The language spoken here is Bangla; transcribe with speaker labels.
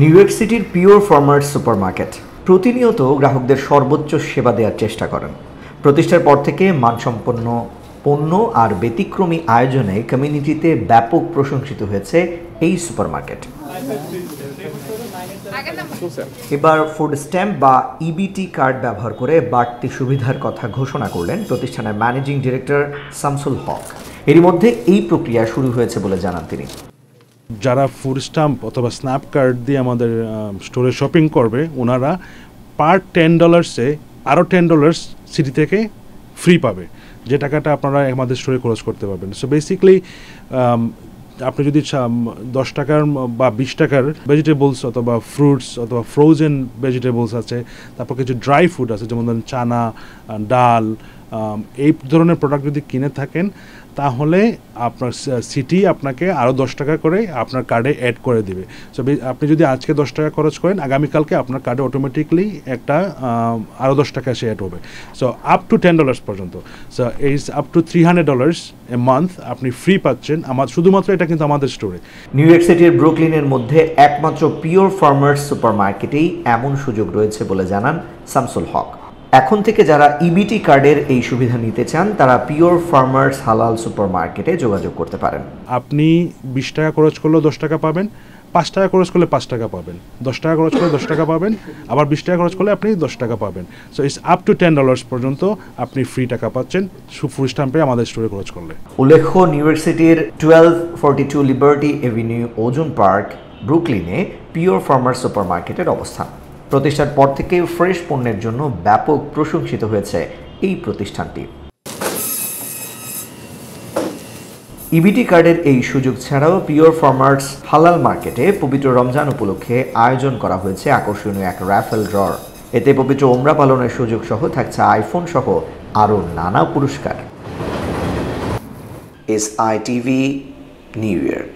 Speaker 1: নিউ ইয়র্ক সিটির পিওর ফার্মার্স সুপারমার্কেট প্রতিনিয়ত গ্রাহকদের সর্বোচ্চ সেবা দেওয়ার চেষ্টা করেন। প্রতিষ্ঠার পর থেকে মানসম্পন্ন পণ্য আর ব্যতিক্রমী আয়োজনে কমিউনিটিতে ব্যাপক প্রশংসিত হয়েছে এই সুপারমার্কেট। এবার ফুড স্ট্যাম্প বা ইবিটি কার্ড ব্যবহার করে বাড়তি সুবিধার কথা ঘোষণা করলেন প্রতিষ্ঠানের ম্যানেজিং ডিরেক্টর শামসুল হক। এরই মধ্যে এই প্রক্রিয়া শুরু হয়েছে বলে জানান তিনি।
Speaker 2: যারা ফুড স্ট্যাম্প অথবা স্ন্যাপ কার্ড দিয়ে আমাদের স্টোরে শপিং করবে, ওনারা পার $10 আরও $10 সিটি থেকে ফ্রি পাবে, যে টাকাটা আপনারা আমাদের স্টোরে খরচ করতে পারবেন। সো বেসিক্যালি আপনি যদি 10 টাকার বা 20 টাকার ভেজিটেবলস অথবা ফ্রুটস অথবা ফ্রোজেন ভেজিটেবলস আছে, তারপর কিছু ড্রাই ফুড আছে যেমন ধরুন চানা, ডাল, এই ধরনের প্রোডাক্ট যদি কিনে থাকেন, তাহলে আপনার সিটি আপনাকে আরও 10 টাকা করে আপনার কার্ডে অ্যাড করে দিবে। সো আপনি যদি আজকে 10 টাকা খরচ করেন, আগামীকালকে আপনার কার্ডে অটোমেটিকলি একটা আরও 10 টাকা সে অ্যাড হবে। সো আপ টু $10 পর্যন্ত। সো এই আপ টু $300 এ মান্থ আপনি ফ্রি পাচ্ছেন শুধুমাত্র এটা কিন্তু আমাদের স্টোরে।
Speaker 1: নিউ ইয়র্ক সিটির ব্রুকলিনের মধ্যে একমাত্র পিওর ফার্মার্স সুপারমার্কেটেই এমন সুযোগ রয়েছে বলে জানান শামসুল হক। এখন থেকে যারা ইবিটি কার্ডের এই সুবিধা নিতে চান, তারা পিওর ফার্মার্স হালাল সুপারমার্কেটে যোগাযোগ করতে পারেন।
Speaker 2: আপনি 20 টাকা খরচ করলেও 10 টাকা পাবেন, 5 টাকা খরচ করলে 5 টাকা পাবেন, 10 টাকা খরচ করলে 10 টাকা পাবেন, আবার 20 টাকা খরচ করলে আপনি 10 টাকা পাবেন। সো ইটস আপ টু $10 পর্যন্ত আপনি ফ্রি টাকা পাচ্ছেন ফুড স্ট্যাম্পে আমাদের স্টোরে খরচ করলে।
Speaker 1: উল্লেখ্য, নিউ ইয়র্ক সিটির 1242 লিবার্টি এভিনিউ ওজন পার্ক ব্রুকলিনে পিওর ফার্মার্স সুপারমার্কেটের অবস্থান। প্রতিষ্ঠার পর থেকে ফ্রেশ পণ্যের জন্য ব্যাপক প্রশংসিত হয়েছে এই প্রতিষ্ঠানটি। ইবিটি কার্ডের এই সুযোগ ছাড়াও পিওর ফার্মার্স হালাল মার্কেটে পবিত্র রমজান উপলক্ষে আয়োজন করা হয়েছে আকর্ষণীয় এক র্যাফেল ড্রর। এতে পবিত্র ওমরা পালনের সুযোগ সহ থাকছে আইফোন সহ আরও নানা পুরস্কার। SITV, new York.